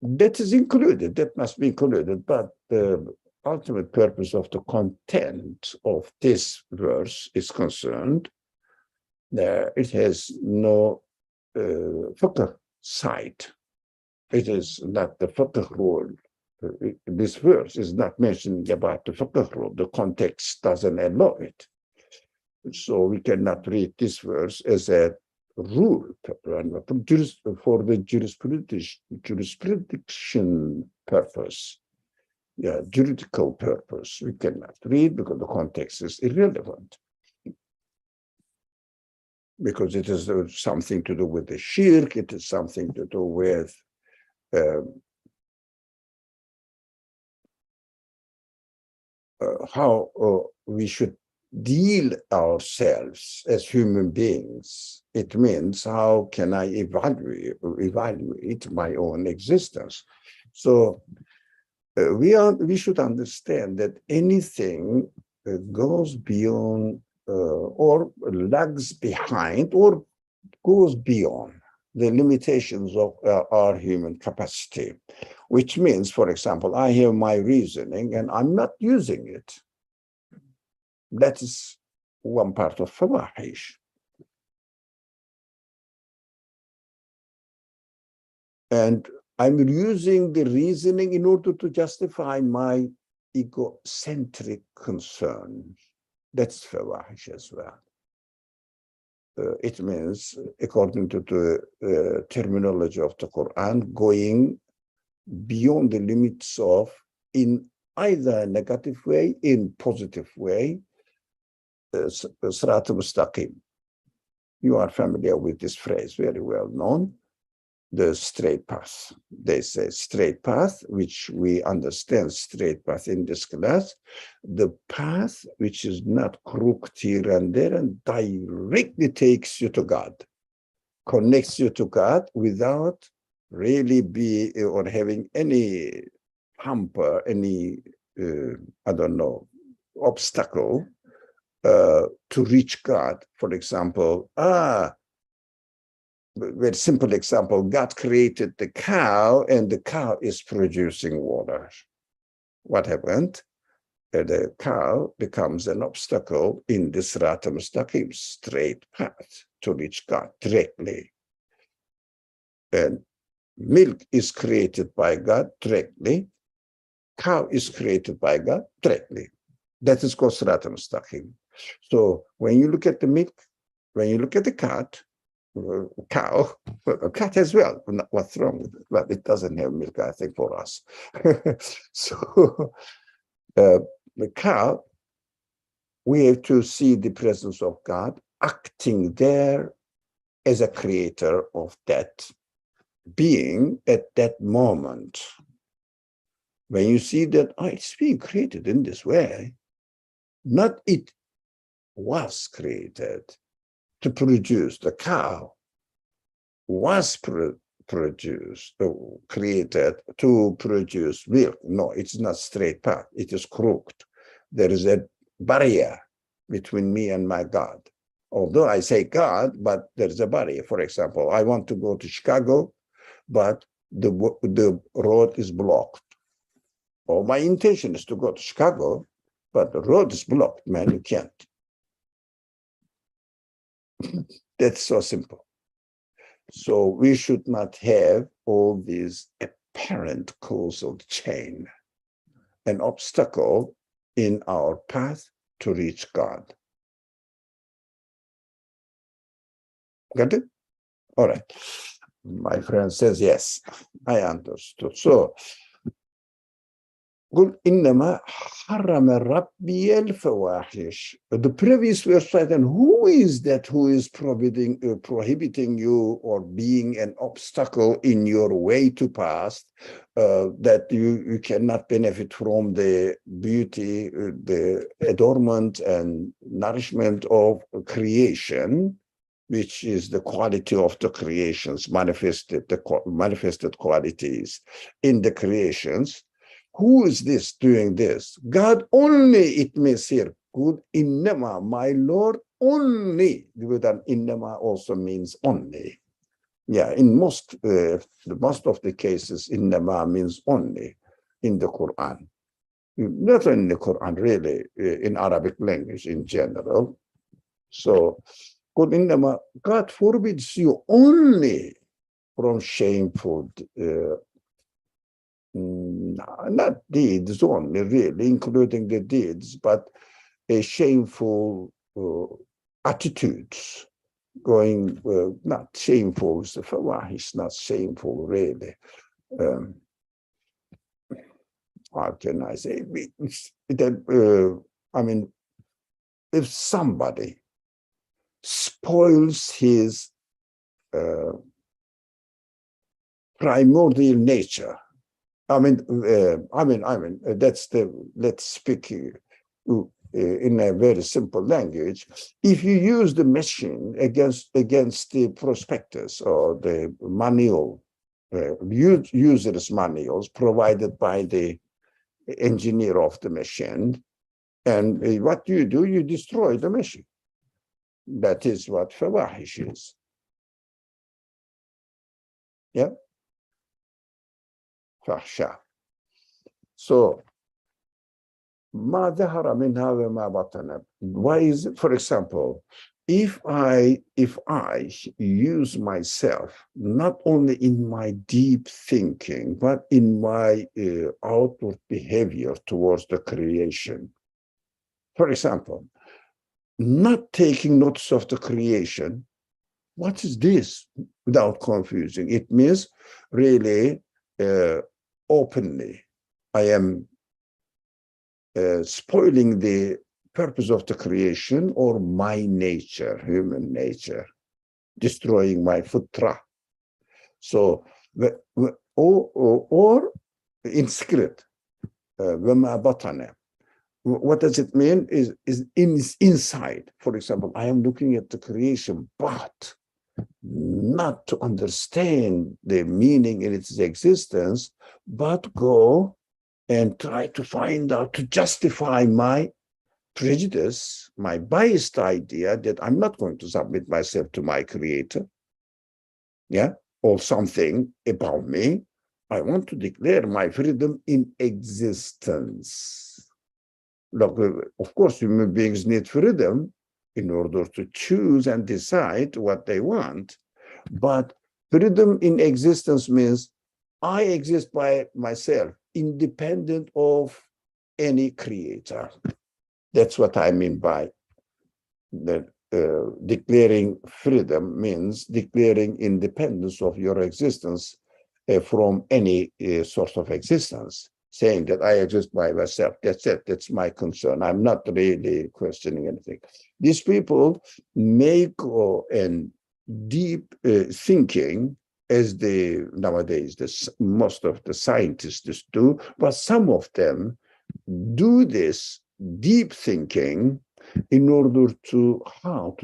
that is included, that must be included, but the ultimate purpose of the content of this verse is concerned, it has no fiqh side. It is not the fiqh rule. This verse is not mentioning about the fiqh rule. The context doesn't allow it. So we cannot read this verse as a rule for the jurisprudicial purpose. Yeah, juridical purpose. We cannot read because the context is irrelevant. because it is something to do with the shirk, it is something to do with how we should deal ourselves as human beings. It means how can I evaluate my own existence? So we should understand that anything goes beyond or lags behind or goes beyond the limitations of our human capacity, which means, for example, I have my reasoning and I'm not using it. That is one part of fawahish. And I'm using the reasoning in order to justify my egocentric concerns. That's fawahish as well. It means, according to the terminology of the Quran, going beyond the limits of, in either a negative way, in positive way, Sirat al-Mustaqim. You are familiar with this phrase, very well known. The straight path. They say straight path, which we understand straight path in this class, the path which is not crooked here and there and directly takes you to God, connects you to God without really or having any hamper, any, I don't know, obstacle to reach God. For example, very simple example, God created the cow and the cow is producing water. What happened? The cow becomes an obstacle in this Sirat al-Mustaqim, straight path to reach God directly. And milk is created by God directly. Cow is created by God directly. That is called Sirat al-Mustaqim. So when you look at the milk, when you look at the cow, a cat as well. What's wrong with it? Well, it doesn't have milk, I think, for us. So the cow, we have to see the presence of God acting there as a creator of that being at that moment. When you see that, it's being created in this way, not it was created to produce. The cow was produced, created to produce milk. No, it's not straight path. It is crooked. There is a barrier between me and my God. Although I say God, but there's a barrier. For example, I want to go to Chicago, but the road is blocked. Or my intention is to go to Chicago, but the road is blocked. Man, you can't. That's so simple. So we should not have all these apparent causal chain, an obstacle in our path to reach God. Got it? All right. My friend says, yes, I understood. So, قل إنما حرم ربي الفواحش. The previous verse said, and who is that who is prohibiting you or being an obstacle in your way to pass, that you cannot benefit from the beauty, the adornment and nourishment of creation, which is the quality of the creations, manifested qualities in the creations. Who is this doing this? God only, it means here. Good innama, my Lord only. Good and innama also means only. Yeah, in most of the cases, innama means only in the Quran. Not in the Quran, really, in Arabic language in general. So, good innama, God forbids you only from shameful not deeds only, really, including the deeds, but shameful attitudes, going, not shameful, it's not shameful, really. How can I say? I mean, if somebody spoils his primordial nature. That's let's speak in a very simple language. If you use the machine against the prospectus or the manual, user's manuals provided by the engineer of the machine, and what do? You destroy the machine. That is what fawahish is. Yeah. Fahsha. So, ما ظهر منها وما بطن. Why is it, for example, if I use myself not only in my deep thinking, but in my outward behavior towards the creation. For example, not taking notice of the creation. What is this? Without confusing, it means really openly, I am spoiling the purpose of the creation or my nature, human nature, destroying my fitra. So, or in script, what does it mean? Is inside. For example, I am looking at the creation, but not to understand the meaning in its existence, but go and try to find out, to justify my prejudice, my biased idea that I'm not going to submit myself to my creator, yeah, or something about me. I want to declare my freedom in existence. Look, of course, human beings need freedom in order to choose and decide what they want. But freedom in existence means I exist by myself, independent of any creator. That's what I mean by that. Declaring freedom means declaring independence of your existence from any source of existence, saying that I exist by myself. That's it. That's my concern. I'm not really questioning anything. These people make an deep thinking, as nowadays most of the scientists do, but some of them do this deep thinking in order to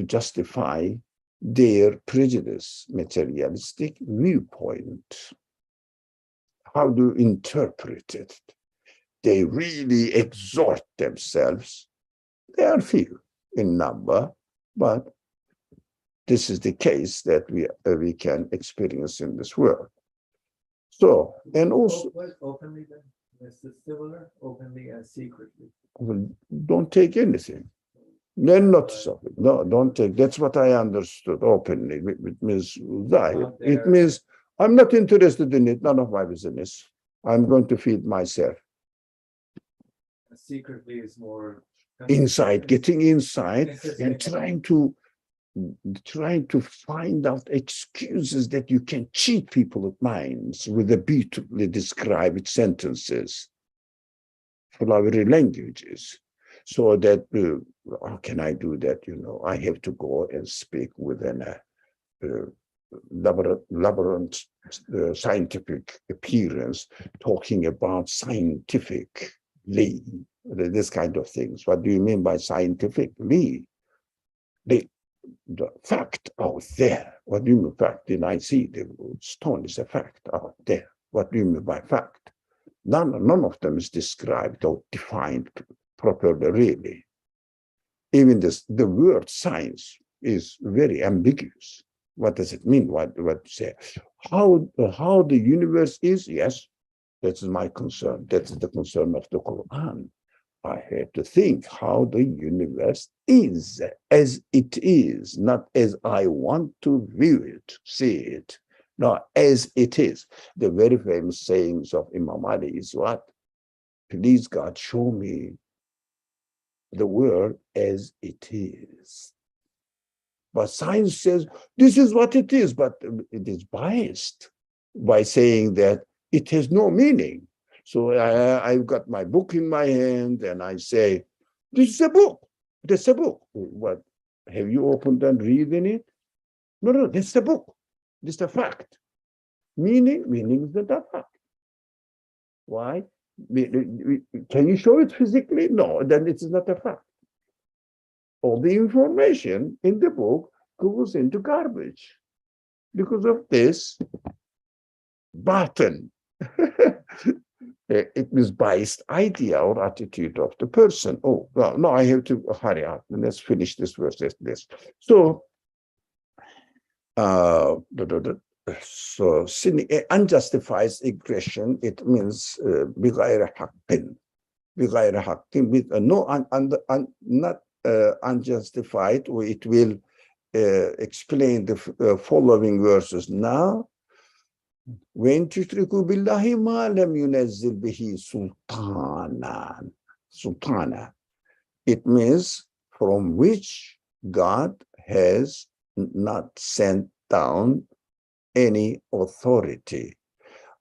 justify their prejudice, materialistic viewpoint. How to interpret it? They really exhort themselves. They are few in number, but this is the case that we can experience in this world. So, and also, Openly then, is it similar? Openly and secretly. well, don't take anything. Then notice of it. No, don't take. That's what I understood openly. It means zahir. It means I'm not interested in it. None of my business. I'm going to feed myself. Secretly is more Inside, getting inside and trying to find out excuses that you can cheat people's minds with the beautifully described sentences, flowery languages. So that, how can I do that? I have to go and speak with an labyrinth scientific appearance, talking about scientifically, this kind of things. What do you mean by scientifically? The fact out there. What do you mean fact? And I see the stone is a fact out there. What do you mean by fact? None of them is described or defined properly, really. Even the word science is very ambiguous. What does it mean? What say? How the universe is? Yes, that is my concern. That is the concern of the Qur'an. I had to think how the universe is, as it is, not as I want to view it, see it. No, as it is. The very famous sayings of Imam Ali is what? Please God, show me the world as it is. But science says this is what it is, but it is biased by saying that it has no meaning. So I've got my book in my hand and I say, this is a book. That's a book. What? Have you opened and reading it? No, no, that's the book. This is the fact. Meaning is not a fact. Why? Can you show it physically? No, then it is not a fact. All the information in the book goes into garbage because of this button. It is biased idea or attitude of the person. Oh, well, no, I have to hurry up. Let's finish this verse. This. So, so sin, unjustified aggression. It means بغير حق, بغير حق, with no not unjustified. It will explain the following verses now. When تشركوا بالله ما لم ينزل به sultana. It means from which God has not sent down any authority.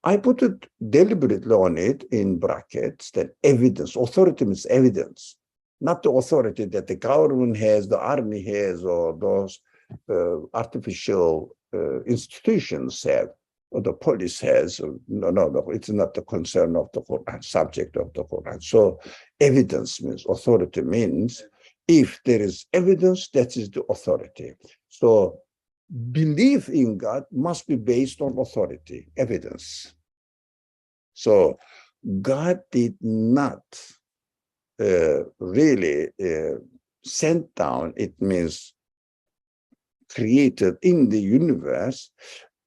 I put it deliberately on it in brackets that evidence, authority means evidence, not the authority that the government has, the army has, or those artificial institutions have, or the police has. No, it's not the concern of the Qur'an, subject of the Qur'an. So evidence means, authority means, if there is evidence, that is the authority. So belief in God must be based on authority, evidence. So God did not really send down, it means created in the universe,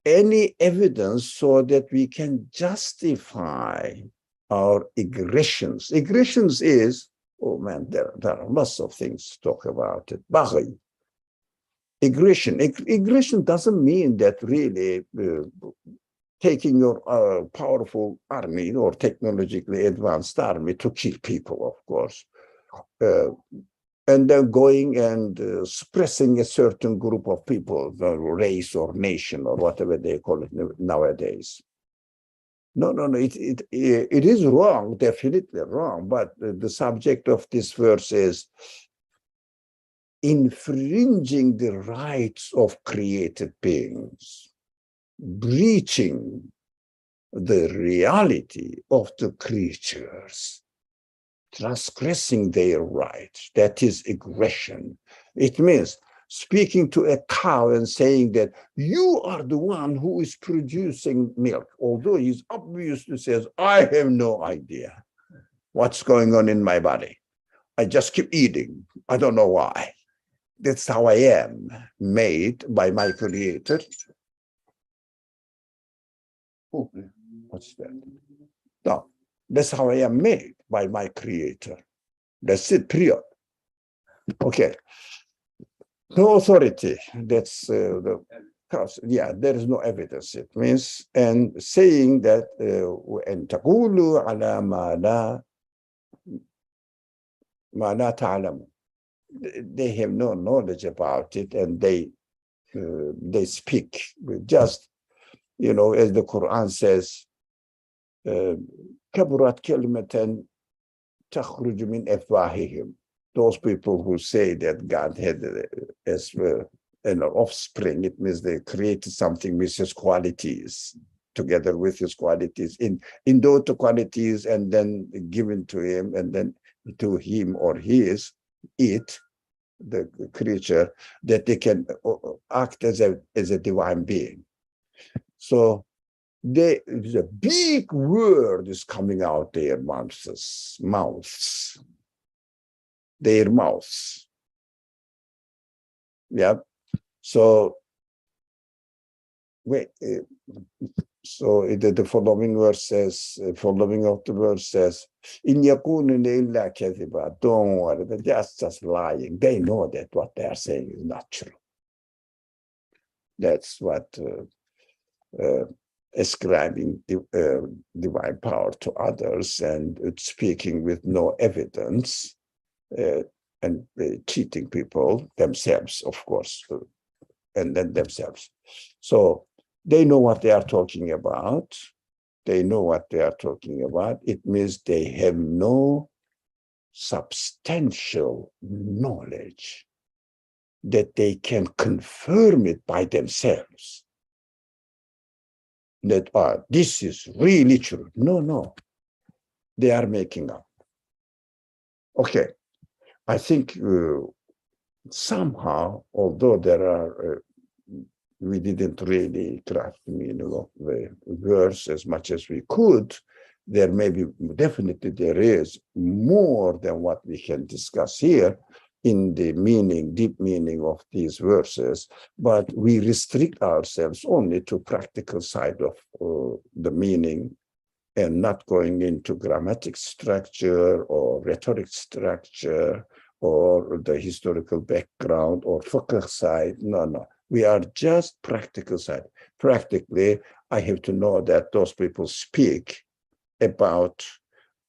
any evidence so that we can justify our aggressions. Aggressions is, oh man, there are lots of things to talk about it. Baghi. Aggression doesn't mean that really taking your powerful army or technologically advanced army to kill people, of course, and then going and suppressing a certain group of people, the race or nation or whatever they call it nowadays. No, it is wrong, definitely wrong, but the subject of this verse is infringing the rights of created beings, breaching the reality of the creatures, transgressing their rights. That is aggression. It means speaking to a cow and saying that you are the one who is producing milk, although he's obviously says, I have no idea what's going on in my body. I just keep eating. I don't know why. That's how I am, made by my creator. Oh, what's that? No, that's how I am made by my creator. That's it, period. Okay. No authority. That's the cause. Yeah, there is no evidence. It means, and saying that and تقولوا على ما لا تعلمون. They have no knowledge about it, and they speak with just, as the Quran says, كبرت كلمة تخرج من أفواههم. Those people who say that God had as an offspring, it means they created something with his qualities, together with his qualities, in those qualities, and then given to him, and then to him or his, it, the creature, that they can act as a divine being. So there's a big word is coming out their mouths. Their mouths. Yeah. So so the following verse says, following of the verse says, "In yakunun illa kadhiba." Don't worry, they're just lying. They know that what they are saying is not true. That's what ascribing divine power to others and speaking with no evidence. And cheating people themselves, of course, and then themselves. So they know what they are talking about. They know what they are talking about. It means they have no substantial knowledge that they can confirm it by themselves. That this is really true. No, they are making up. Okay, I think somehow, although there are, we didn't really craft the meaning of the verse as much as we could. There may be, definitely there is more than what we can discuss here in the meaning, deep meaning of these verses, but we restrict ourselves only to practical side of the meaning and not going into grammatic structure or rhetoric structure or the historical background or fiqh side. No. We are just practical side. Practically, I have to know that those people speak about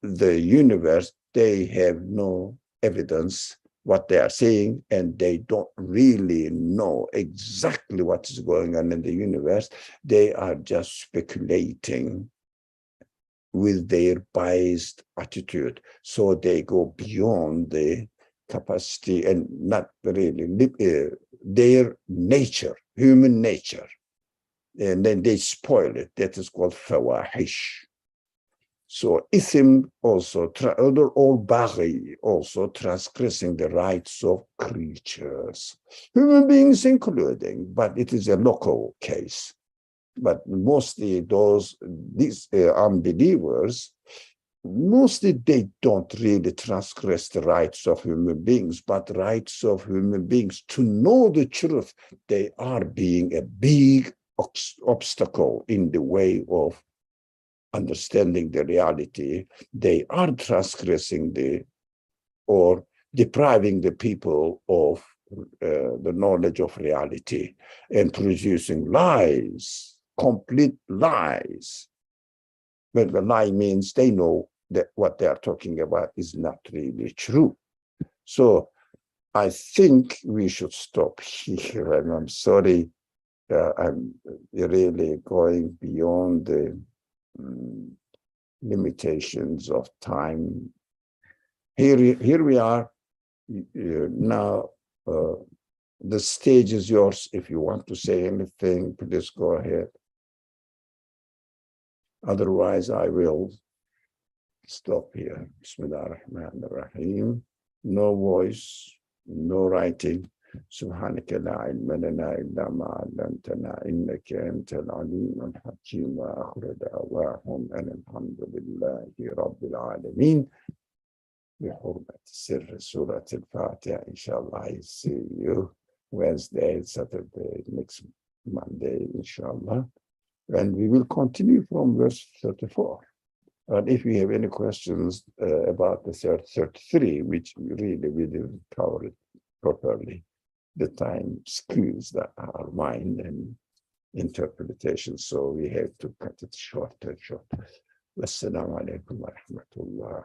the universe. They have no evidence what they are saying, and they don't really know exactly what is going on in the universe. They are just speculating with their biased attitude. So they go beyond the capacity and not really their nature, human nature. And then they spoil it. That is called fawahish. So ithm also, or baghi, also transgressing the rights of creatures, human beings including, but it is a local case. But mostly these unbelievers, mostly they don't really transgress the rights of human beings, but rights of human beings to know the truth. They are being a big obstacle in the way of understanding the reality. They are transgressing or depriving the people of the knowledge of reality and producing lies, complete lies. When the lie means they know that what they are talking about is not really true. So I think we should stop here. And I'm sorry, I'm really going beyond the limitations of time. Here we are now. The stage is yours. If you want to say anything, please go ahead. Otherwise, I will stop here. Bismillah ar-Rahman ar-Rahim. No voice, no writing. سبحانك لا علم لنا إلا ما علمتنا إنك أنت العليم الحكيم وآخر دعواهم أن الحمد لله رب العالمين بحرمة سر سورة الفاتحة. Inshallah, I see you Wednesday, Saturday, next Monday, inshallah. And we will continue from verse 34. And if we have any questions about the 33, which really we didn't cover it properly, the time squeezed our mind and interpretation, so we have to cut it short. Wassalamu alaikum wa rahmatullah.